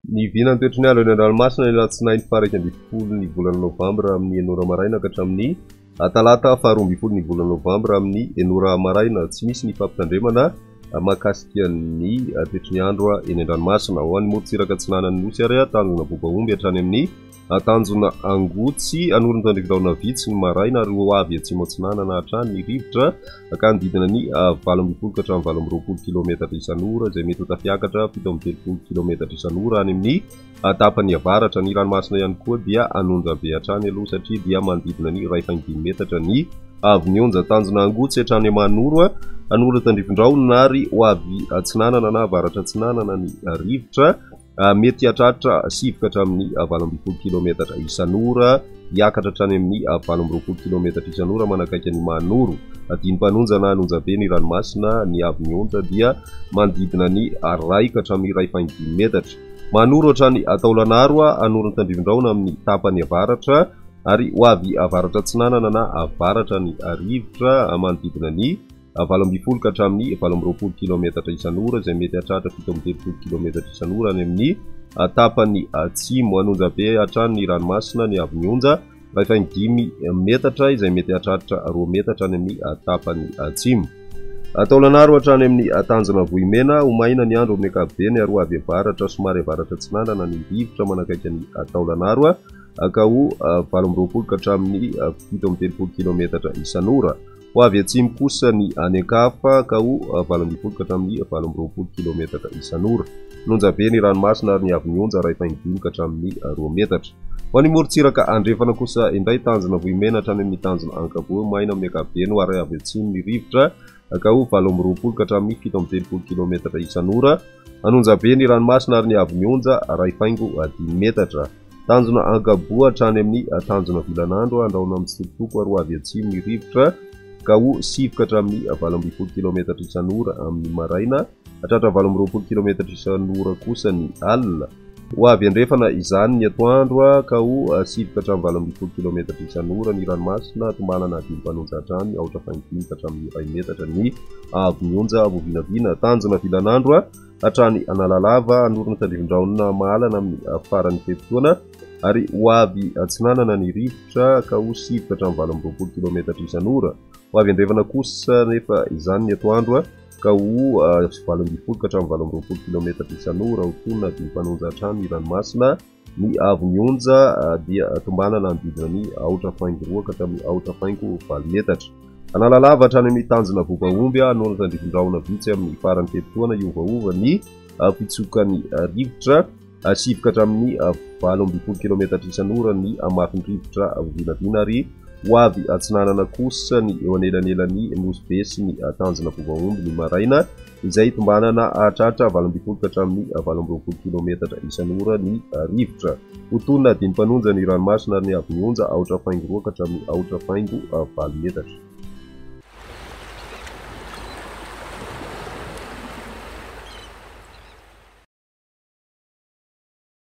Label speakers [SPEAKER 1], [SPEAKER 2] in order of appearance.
[SPEAKER 1] Ny vinany toetry ny alina an-dranomasina ny alatsinainy faraka ambin'ny folo ny volana novambra amin'ny enora maraina ka hatramin'ny talata faharoa ambin'ny folo ny volana novambra amin'ny enora maraina. Tsy misy ny fampitandremana mahakasika ny toetry ny andro eny an-dranomasina. Ho an'ny morontsiraka atsinanan'ny nosy ary tanjona bobaomby hatrany amin'ny tanjona angotsy anorin'ny tandrikiraona vitsy ny maraina ary ho avy atsimo atsinanana hatrany ny rivotra ka nodidina ny 20 ka hatramin'ny 20 kilometatra isan'ora izay mety ho tafiakatra 17 kilometatra isan'ora any amin'ny tapany avaratra. Ny ranomasina ihany koa dia anonja be hatrany aloha satria dia manodidina ny 2.5 metatra ny avy onja. Tanjona angotsy hatrany manoro anorin'ny tandrifindraona ary ho avy atsinanana na avaratra atsinanana ny rivotra mety hatratra 7 ka hatramin'ny 20 kilometatra isan'ora hiakatra hatrany amin'ny 20 kilometatra isan'ora manakaiky ny manoro. Dimy mpanonja na anonja be ny ranomasina ny avy onja dia manodidina ny 1 ka hatramin'ny 2.5 metatra. Manoro hatrany taolanaro anorin'ny tandrifindraona amin'ny tapany avaratra ary ho avy avaratra atsinanana na avaratra ny rivotra manodidina ny 20 ka hatramin'ny 20 kilometatra isan'ora izay mety hatratra 17 kilometatra isan'ora any amin'ny tapany atsimo. Anonja be hatrany ny ranomasina ny avy onja 2.5 metatra izay mety hatratra 2 metatra any amin'ny tapany atsimo. Taolanaro hatrany amin'ny tanjona vohimena ho maina ny andro amin'ny ankapobeny ary ho avy avaratra somary avaratra atsinanana ny rivotra manakaiky ny taolanaro ka ho 20 ka hatramin'ny 17 kilometatra isan'ora. Ho avy atsimo kosa ny any ankafa ka ho 20 ka hatramin'ny 20 kilometatra isan'ora. Nonja be ny ranomasina ary ny avy onja 2.5 ka hatramin'ny 2 metatra. Ho an'ny morontsiraka andrefana kosa indray tanjona vohimena hatrany amin'ny tanjona ankapobe maina amin'ny ankapobeny ho ary avy atsimo ny rivotra ka ho 20 ka hatramin'ny 17 kilometatra isan'ora. Anonja be ny ranomasina ary ny avy onja 2.5 metatra. Tanjona ankaboa hatrany amin'ny tanjona vilanandro andraona amin'ny tsitoko ary ho avy atsimo ny rivotra ka ho 7 ka hatramin'ny 20 kilometatra isan'ora amin'ny maraina hatratra 20 kilometatra isan'ora kosa ny alina. Ho avy andrefana izany ny atoandro ka ho 7 ka hatramin'ny 20 kilometatra isan'ora ny ranomasina tombanana dimy mpanonja hatrany aotra 5 ka hatramin'ny 2 metatra ny avy onja vovinavina. Tanjona vilanandro hatrany analalava anorin'ny tandrifindraona mahalana amin'ny farany fepitoana ary ho avy atsinanana ny rivotra ka ho 7 ka hatramin'ny 20 kilometatra isan'ora. Ho avy andrefana kosa nefa izany ny atoandro ka ho 20 ka hatramin'ny 20 kilometatra isan'ora ho tonona dimy mpanonja hatrany ny ranomasina. Ny avy onja dia tombanana nodidina ny aotra 2 ka hatramin'ny aotra 4 metatra. Analalava hatrany amin'ny tanjona bobaomby anorin'ny tandrifindraona vitsy amin'ny farany fepitoana iovaova ny fitsokan'ny rivotra 7 ka hatramin'ny 20 kilometatra isan'ora ny amafin'ny rivotra vovinavina ary ho avy atsinanana kosa ny eo anelanelan'ny nosy be sy ny tanjona bobaomby ny maraina izay tombanana hatratra 20 ka hatramin'ny 20 kilometatra isan'ora ny rivotra. Ho tonona dimy mpanonja ny ranomasina ary ny avy onja aotra 2 ka hatramin'ny aotra 5 metatra.